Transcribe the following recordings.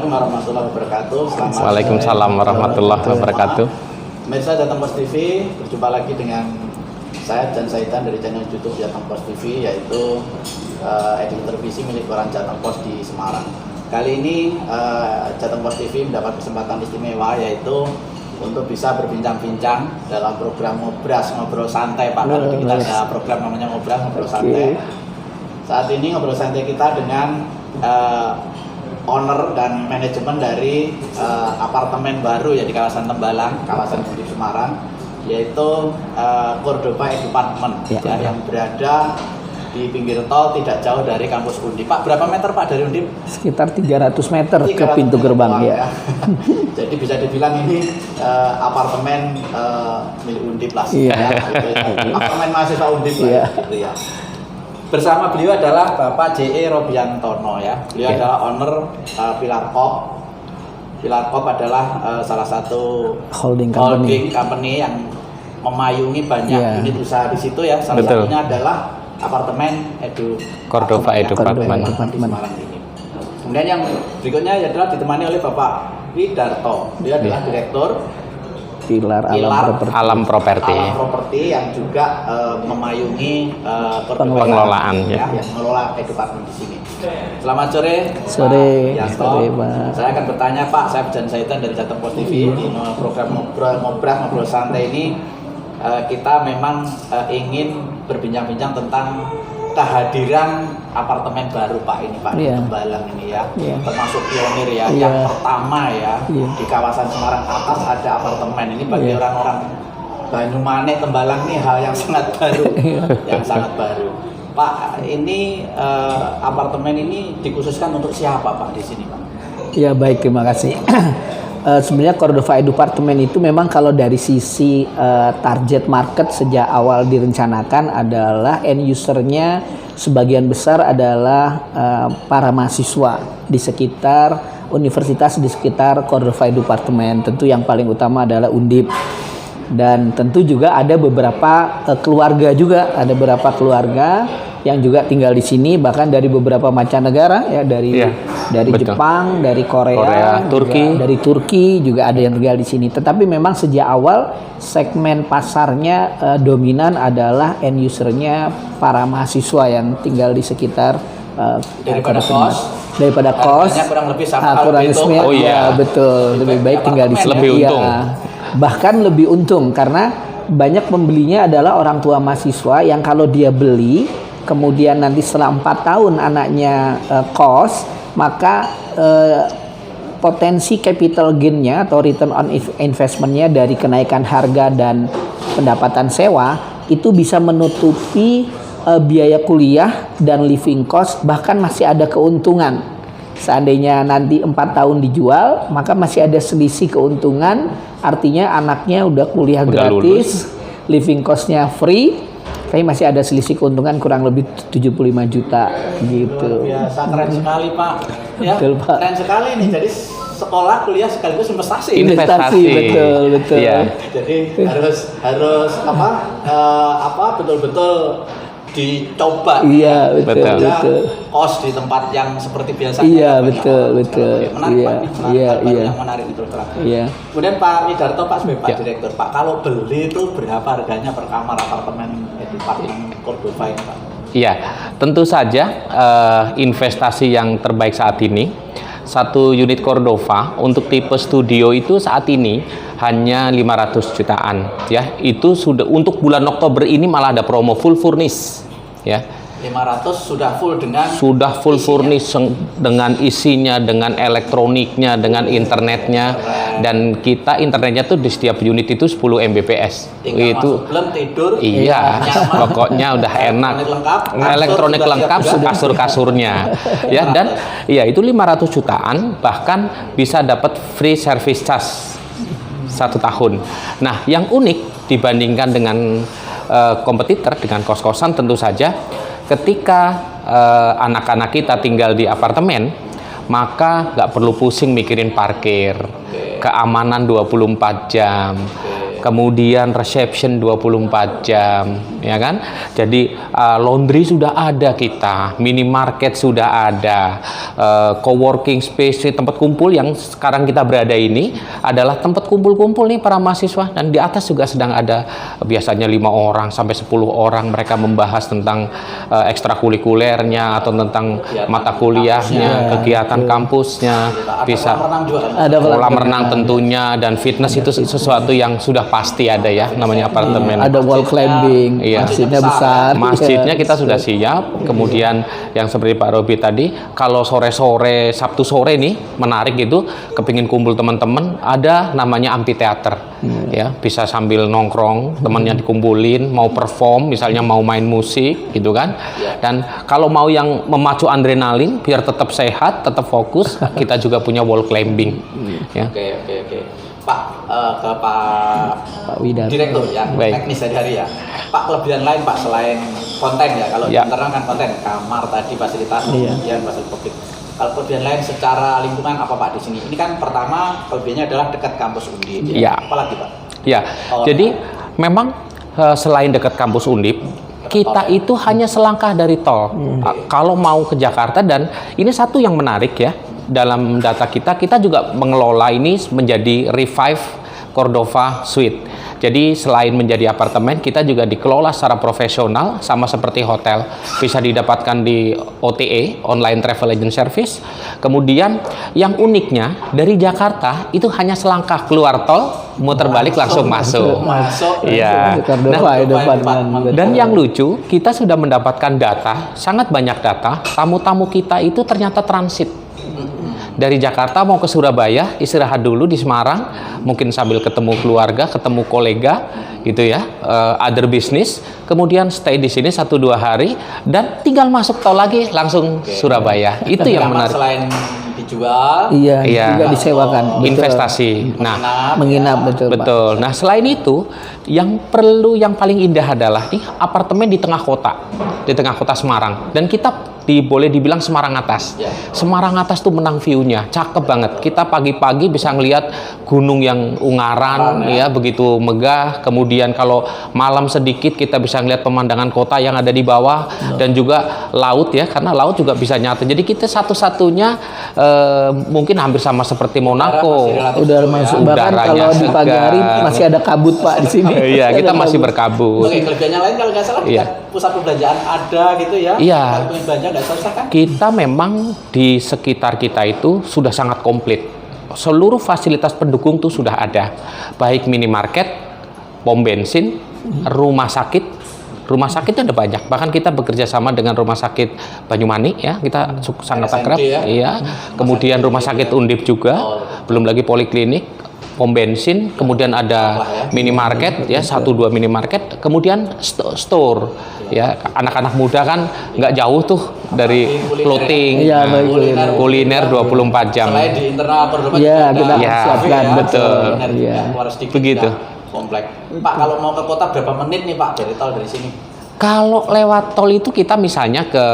warahmatullahi wabarakatuh. Waalaikumsalam warahmatullahi wabarakatuh. Pemirsa Jateng Pos TV, berjumpa lagi dengan saya Jan Saitan dari channel YouTube Jateng Pos TV, yaitu editor televisi milik koran Jateng Pos di Semarang. Kali ini Jateng Pos TV mendapat kesempatan istimewa, yaitu untuk bisa berbincang-bincang dalam program ngobrol santai, Pak. Kalau kita ada program namanya ngobrol santai. Saat ini ngobrol santai kita dengan owner dan manajemen dari apartemen baru ya di kawasan Tembalang, kawasan Undip Semarang, yaitu Cordova Edupartment yang berada di pinggir tol tidak jauh dari kampus Undip. Pak, berapa meter Pak dari Undip? Sekitar 300 meter ke pintu gerbang ya. Jadi bisa dibilang ini apartemen milik Undip lah. Apartemen mahasiswa Undip lah gitu ya. Bersama beliau adalah Bapak J.E. Robiantono ya. Beliau adalah owner Pilar Corp. Pilar Corp adalah salah satu holding company yang memayungi banyak unit usaha di situ ya. Salah satunya adalah apartemen Cordova Edupartment di Semarang ini. Kemudian yang berikutnya adalah ditemani oleh Bapak Widarto. Dia adalah direktur Pilar Alam Properti yang juga memayungi pengelolaan yang mengelola Edupartment di sini. Selamat sore. Sore, Pak. Saya akan bertanya Pak, saya Jan Saitan dari Jateng Pos TV di program ngobrol santai ini. Kita memang ingin berbincang-bincang tentang kehadiran apartemen baru Pak ini Pak di Tembalang ini ya, termasuk pionir ya, yang pertama ya di kawasan Semarang atas ada apartemen ini bagi orang-orang Banyumane Tembalang ini hal yang sangat baru, yang sangat baru. Pak, ini apartemen ini dikhususkan untuk siapa Pak di sini Pak? Ya baik, terima kasih. Sebenarnya Cordova Edupartment itu memang kalau dari sisi target market sejak awal direncanakan adalah end usernya sebagian besar adalah para mahasiswa di sekitar universitas di sekitar Cordova Edupartment. Tentu yang paling utama adalah Undip, dan tentu juga ada beberapa keluarga juga, ada beberapa keluarga yang juga tinggal di sini, bahkan dari beberapa mancanegara ya, dari Jepang, dari Korea, Turki. Dari Turki juga ada yang tinggal di sini. Tetapi memang sejak awal segmen pasarnya dominan adalah end usernya para mahasiswa yang tinggal di sekitar daripada kos kurang lebih sama betul, lebih baik tinggal di sini. Lebih untung. Bahkan lebih untung karena banyak pembelinya adalah orang tua mahasiswa yang kalau dia beli kemudian nanti setelah 4 tahun anaknya kos, maka potensi capital gain-nya atau return on investment-nya dari kenaikan harga dan pendapatan sewa itu bisa menutupi biaya kuliah dan living cost, bahkan masih ada keuntungan. Seandainya nanti 4 tahun dijual, maka masih ada selisih keuntungan, artinya anaknya udah kuliah gratis, living cost-nya free, tapi masih ada selisih keuntungan kurang lebih 75 juta gitu. Luar biasa, keren sekali Pak. Ya, betul, Pak. Keren sekali nih, jadi sekolah kuliah sekaligus investasi. Betul. Ya. Jadi harus betul-betul dicoba. Iya, betul. Kos di tempat yang seperti biasa. Iya, betul. Menarik. Yang menarik itu terang. Iya. Kemudian Pak Widarto, Pak sebagai Pak Direktur, Pak, kalau beli itu berapa harganya per kamar apartemen Edupartment Cordova ini Pak? Iya, tentu saja investasi yang terbaik saat ini. Satu unit Cordova untuk tipe studio itu saat ini hanya 500 jutaan ya. Itu sudah untuk bulan Oktober ini malah ada promo full furnish ya. 500 sudah full furnish dengan isinya, dengan elektroniknya, dengan internetnya. Dan kita internetnya tuh di setiap unit itu 10 Mbps. Tinggal itu belum tidur. Iya, pokoknya udah enak. Elektronik lengkap, kasur-kasurnya. Ya, dan ya itu 500 jutaan, bahkan bisa dapat free service charge 1 tahun. Nah, yang unik dibandingkan dengan kompetitor, dengan kos-kosan tentu saja, ketika anak-anak kita tinggal di apartemen, maka nggak perlu pusing mikirin parkir, keamanan 24 jam, kemudian reception 24 jam, ya kan? Jadi laundry sudah ada kita, minimarket sudah ada, coworking space, tempat kumpul yang sekarang kita berada ini adalah tempat kumpul-kumpul nih para mahasiswa, dan di atas juga sedang ada biasanya 5 orang sampai 10 orang mereka membahas tentang ekstrakurikulernya atau tentang mata kuliahnya, kegiatan kampusnya, bisa Ada kolam renang tentunya, dan fitness itu sesuatu yang sudah pasti ada ya, namanya apartemen. Ada wall climbing, Iya. masjidnya besar. Masjidnya kita sudah siap. Kemudian yang seperti Pak Robi tadi, kalau sore-sore, Sabtu sore nih menarik gitu, kepingin kumpul teman-teman, ada namanya amphitheater. Ya, bisa sambil nongkrong, temannya dikumpulin, mau perform, misalnya mau main musik gitu kan. Dan kalau mau yang memacu adrenalin biar tetap sehat, tetap fokus, kita juga punya wall climbing. Ya. Oke. Pak, ke Pak Widat. Direktur ya, Baik. teknis hari ya. Pak, kelebihan lain Pak selain konten ya, kalau Ya. di internal kan konten, kamar tadi fasilitas, kemudian fasilitas publik. Kalau kelebihan lain secara lingkungan apa Pak di sini? Ini kan pertama kelebihannya adalah dekat kampus Undip. Ya. Apalagi Pak? Ya, jadi memang selain dekat kampus Undip, kita itu hanya selangkah dari tol. Kalau mau ke Jakarta, dan ini satu yang menarik ya, dalam data kita juga mengelola ini menjadi Revive Cordova Suite. Jadi selain menjadi apartemen, kita juga dikelola secara profesional, sama seperti hotel. Bisa didapatkan di OTA, Online Travel Agent Service. Kemudian yang uniknya, dari Jakarta itu hanya selangkah keluar tol, muter balik langsung masuk. Iya. Dan yang lucu, kita sudah mendapatkan data, sangat banyak data, tamu-tamu kita itu ternyata transit. Dari Jakarta mau ke Surabaya, istirahat dulu di Semarang, mungkin sambil ketemu keluarga, ketemu kolega, gitu ya, other business, kemudian stay di sini 1-2 hari, dan tinggal masuk tol lagi langsung Surabaya. Itu yang menarik. Selain dijual, juga disewakan. Investasi. Nah, menginap betul. Betul. Nah, selain itu, yang paling indah adalah nih apartemen di tengah kota Semarang, dan kita boleh dibilang Semarang atas. Semarang atas tuh menang view-nya, cakep banget. Kita pagi-pagi bisa ngelihat gunung yang Ungaran, ya begitu megah. Kemudian kalau malam sedikit kita bisa ngelihat pemandangan kota yang ada di bawah, dan juga laut ya, karena laut juga bisa nyata. Jadi kita satu-satunya mungkin hampir sama seperti Monaco. Udah masuk, bahkan kalau di pagi hari masih ada kabut Pak di sini. Iya, kita masih berkabut. Oke, kelebihannya lain kalau nggak salah pusat perbelanjaan ada gitu ya. Iya. Kalau belanja nggak susah kan? Kita memang di sekitar kita itu sudah sangat komplit. Seluruh fasilitas pendukung tuh sudah ada. Baik minimarket, pom bensin, rumah sakit. Rumah sakitnya ada banyak. Bahkan kita bekerja sama dengan Rumah Sakit Banyumanik ya. Kita sangat akrab. ya? Iya. Kemudian Rumah Sakit Undip juga. Belum lagi poliklinik, pom bensin, kemudian ada minimarket ya, 1-2 minimarket, kemudian store ya. Anak-anak muda kan nggak jauh tuh dari clothing, kuliner 24 jam. Selain di internal Cordova kita siapkan, betul. Begitu. Komplek. Pak, kalau mau ke kota berapa menit nih Pak dari tol dari sini? Kalau lewat tol itu kita misalnya ke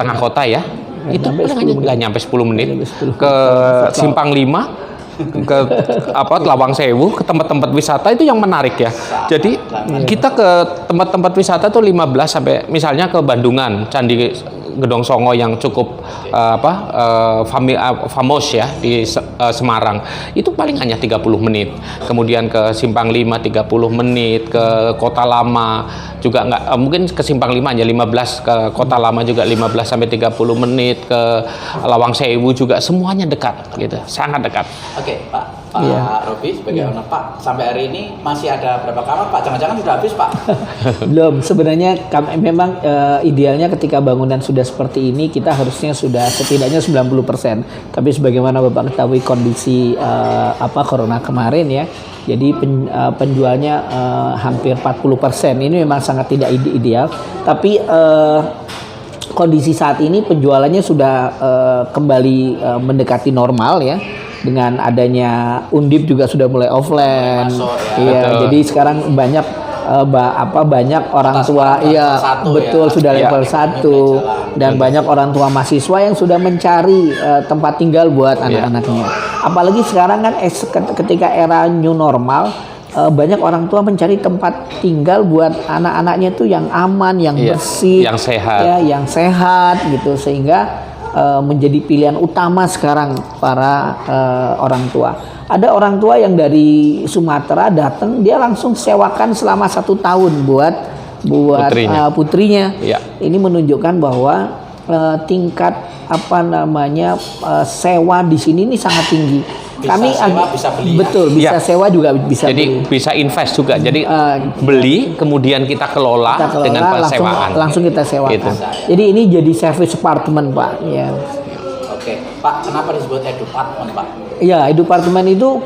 tengah kota ya, itu nggak nyampe 10 menit. Ke Simpang 5, ke Lawang Sewu, ke tempat-tempat wisata itu yang menarik ya. Jadi kita ke tempat-tempat wisata tuh 15 sampai misalnya ke Bandungan, Candi Gedong Songo yang cukup famous ya di Semarang. Itu paling hanya 30 menit. Kemudian ke Simpang 5 30 menit, ke Kota Lama juga nggak, mungkin ke Simpang 5 hanya 15, ke Kota Lama juga 15 sampai 30 menit, ke Lawang Sewu juga, semuanya dekat gitu, sangat dekat. Oke, Pak Robi sebagai owner Pak, sampai hari ini masih ada berapa kamar Pak? Jangan-jangan sudah habis Pak? Belum, sebenarnya memang idealnya ketika bangunan sudah seperti ini kita harusnya sudah setidaknya 90%. Tapi sebagaimana Bapak ketahui kondisi corona kemarin ya, jadi penjualnya hampir 40%. Ini memang sangat tidak ideal. Tapi kondisi saat ini penjualannya sudah kembali mendekati normal ya. Dengan adanya Undip juga sudah mulai offline. Iya, jadi sekarang banyak banyak orang tua sudah level 1 dan banyak orang tua mahasiswa yang sudah mencari tempat tinggal buat anak-anaknya. Apalagi sekarang kan ketika era new normal, banyak orang tua mencari tempat tinggal buat anak-anaknya tuh yang aman, yang bersih, yang sehat, ya, yang sehat gitu, sehingga menjadi pilihan utama sekarang para orang tua. Ada orang tua yang dari Sumatera datang, dia langsung sewakan selama 1 tahun buat putrinya. Ya. Ini menunjukkan bahwa tingkat sewa di sini ini sangat tinggi. Bisa sewa, bisa beli, ya? Betul, bisa sewa juga bisa jadi beli. bisa invest juga. Jadi beli kemudian kita kelola dengan persewaan. Langsung kita sewakan. Gitu. Jadi ini jadi service apartment, Pak. Ya. Oke, Pak, kenapa disebut edupartment, Pak? Ya, edupartment itu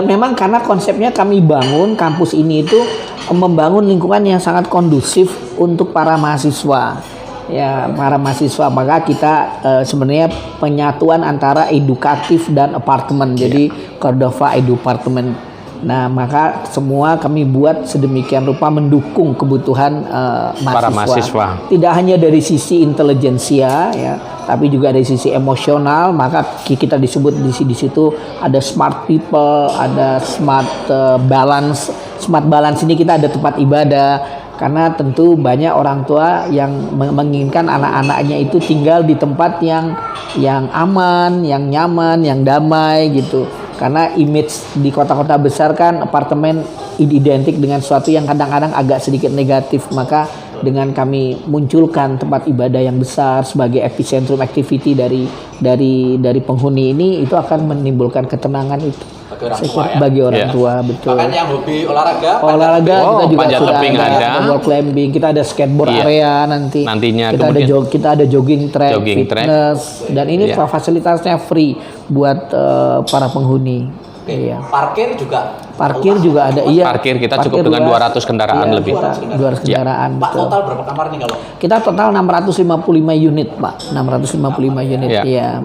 memang karena konsepnya kami bangun kampus ini itu membangun lingkungan yang sangat kondusif untuk para mahasiswa. Ya, para mahasiswa, maka kita sebenarnya penyatuan antara edukatif dan apartemen, jadi Cordova Edupartment. Nah, maka semua kami buat sedemikian rupa mendukung kebutuhan para mahasiswa. Tidak hanya dari sisi intelijensia, ya, tapi juga dari sisi emosional. Maka kita disebut di situ ada smart people, ada smart balance. Smart balance ini kita ada tempat ibadah. Karena tentu banyak orang tua yang menginginkan anak-anaknya itu tinggal di tempat yang aman, yang nyaman, yang damai gitu. Karena image di kota-kota besar kan apartemen identik dengan sesuatu yang kadang-kadang agak sedikit negatif. Maka dengan kami munculkan tempat ibadah yang besar sebagai epicentrum activity dari penghuni ini, itu akan menimbulkan ketenangan itu. Bagi orang tua, betul. Bahkan yang hobi olahraga kita juga panjat sudah tebing ada, wall climbing, kita ada skateboard area nantinya, kita ada jogging track, fitness, dan ini fasilitasnya free buat para penghuni. Iya. Parkir juga ada, iya. Parkir kita cukup dengan 200 kendaraan lebih. 200 kendaraan. Pak, total berapa kamar nih kalau? Kita total 655 unit, Pak. 655 unit, iya.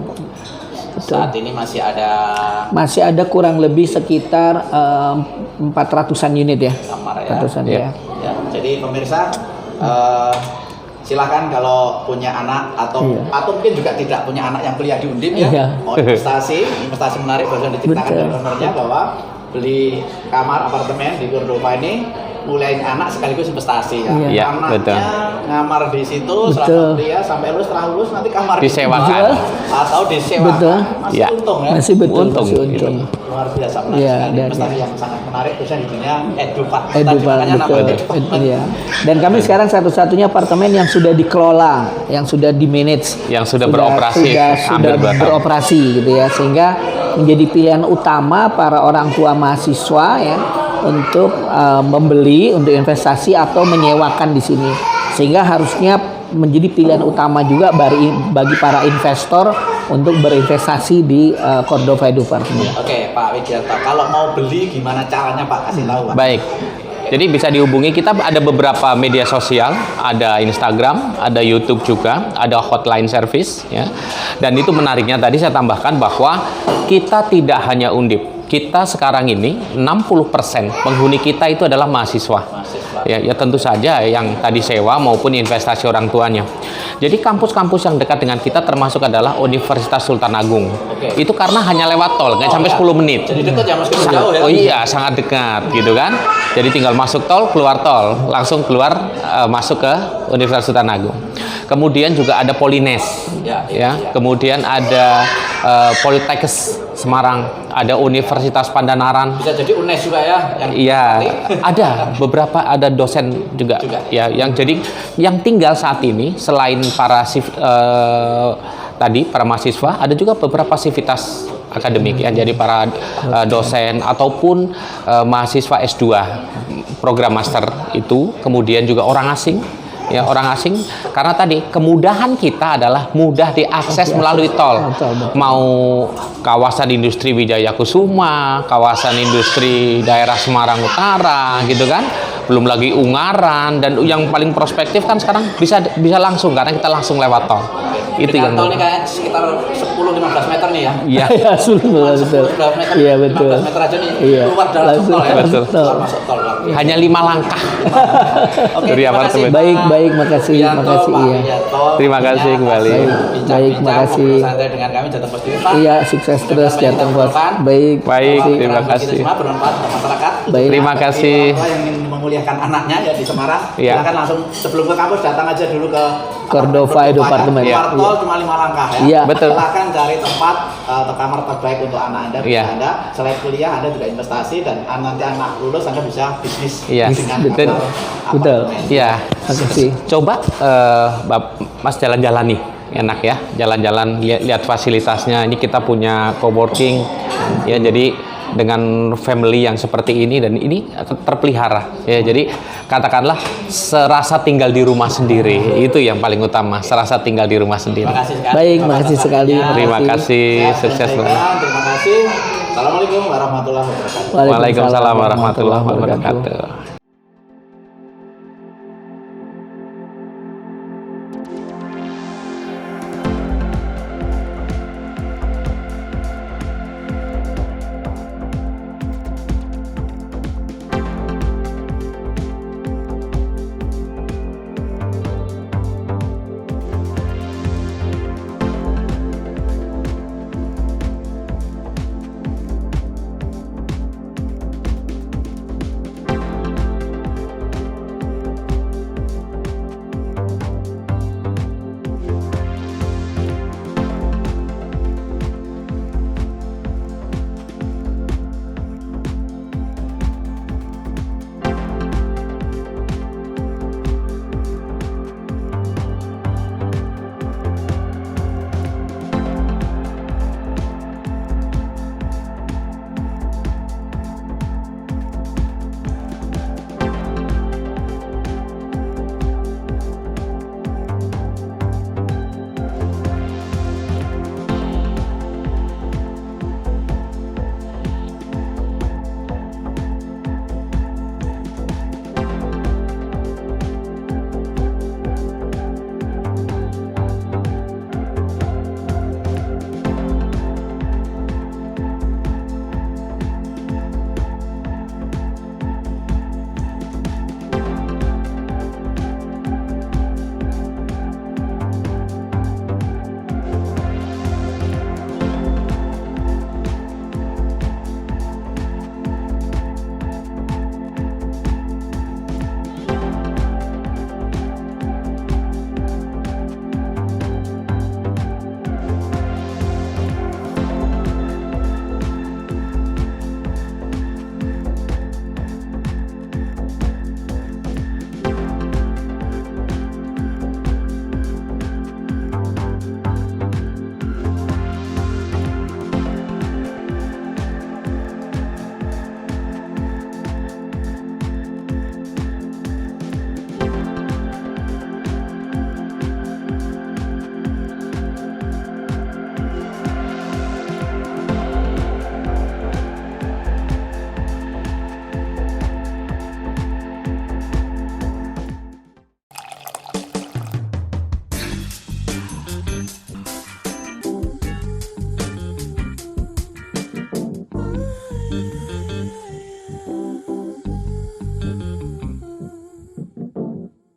Betul. Saat ini masih ada kurang lebih sekitar 400-an unit ya. Kamar ya. 400-an ya. Jadi pemirsa silakan kalau punya anak atau mungkin juga tidak punya anak yang kuliah di Undip ya. Mau investasi menarik barusan diceritakan dari ownernya bahwa beli kamar apartemen di Cordova ini mulai anak sekaligus investasi ya. Iya, Anaknya betul. ngamar di situ selama kuliah sampai setelah lulus nanti kamar disewakan atau disewakan. Betul. Masih untung ya. Masih betul. Untung. Masih untung. Luar biasa menarik sekali. Investasi yang sangat menarik khususnya di dunia edupartment. Iya. Dan kami sekarang satu-satunya apartemen yang sudah dikelola, yang sudah di-manage, yang sudah beroperasi sudah beroperasi gitu ya, sehingga menjadi pilihan utama para orang tua mahasiswa ya untuk membeli, untuk investasi atau menyewakan di sini, sehingga harusnya menjadi pilihan utama juga bagi para investor untuk berinvestasi di Cordova Edupartment. Oke, Pak Widianto, kalau mau beli gimana caranya, Pak? Kasih tahu, Pak. Baik. Jadi bisa dihubungi, kita ada beberapa media sosial, ada Instagram, ada YouTube juga, ada hotline service ya. Dan itu menariknya tadi saya tambahkan bahwa kita tidak hanya Undip. Kita sekarang ini 60% penghuni kita itu adalah mahasiswa. Ya tentu saja yang tadi sewa maupun investasi orang tuanya. Jadi kampus-kampus yang dekat dengan kita termasuk adalah Universitas Sultan Agung. Itu karena hanya lewat tol, nggak sampai 10 menit. Jadi dekat ya, meskipun jauh ya. Oh iya, sangat dekat gitu kan. Jadi tinggal masuk tol, keluar tol, langsung keluar masuk ke Universitas Sultan Agung. Kemudian juga ada Polines, kemudian ada Poltekkes Semarang, ada Universitas Pandanaran. Bisa jadi UNES juga ya? Iya, ada beberapa, ada dosen juga. Ya, yang tinggal saat ini selain para para mahasiswa, ada juga beberapa sivitas akademik ya, jadi para dosen ataupun mahasiswa S2 program master itu, kemudian juga orang asing. Ya, orang asing, karena tadi kemudahan kita adalah mudah diakses melalui tol. Mau kawasan industri Wijaya Kusuma, kawasan industri daerah Semarang Utara gitu kan, belum lagi Ungaran, dan yang paling prospektif kan sekarang bisa langsung karena kita langsung lewat tol. Itu yang tol ini kayak sekitar 10-15 meter nih ya. Iya. Ya, betul. 10 meter, Iya, betul. 15 meter aja nih Iya. keluar dalam Langsung tol ya. Betul. Keluar masuk tol. Hanya 5 langkah. Oke, Dari terima apartemen. kasih, Baik, Pak baik, makasih, Wiyanto, makasih, Pak iya. Wiyanto. Terima kasih kembali. Baik, makasih. Ngobrol santai dengan kami Jateng Pos TV, Pak. Iya, sukses terus Semoga Jateng Pos. bermanfaat. Baik, Baik, makasih. terima Kita kasih. semua bermanfaat untuk masyarakat. Baik. Terima kasih. Bagi orang tua yang ingin memuliakan anaknya ya di Semarang, Iya. silakan langsung sebelum ke kampus datang aja dulu ke Cordova Departemen. Keluar Iya. tol cuma 5 langkah ya. Iya. Betul. Silakan cari tempat atau kamar terbaik untuk anak Anda. Iya. Anda selain kuliah Anda juga investasi, dan nanti anak lulus Anda bisa bisnis Iya. dengan Betul. kantor Betul. apartemen. Iya. Makasih. Coba Mas jalan-jalan nih, enak ya, jalan-jalan lihat fasilitasnya. Ini kita punya coworking ya, jadi dengan family yang seperti ini, dan ini terpelihara ya, jadi katakanlah serasa tinggal di rumah sendiri, itu yang paling utama, serasa tinggal di rumah sendiri. Terima kasih sekali. Baik, makasih sekali. Terima kasih, Sehat dan sukses sehat. terus. Terima kasih. Assalamualaikum warahmatullahi wabarakatuh. Waalaikumsalam warahmatullahi wabarakatuh.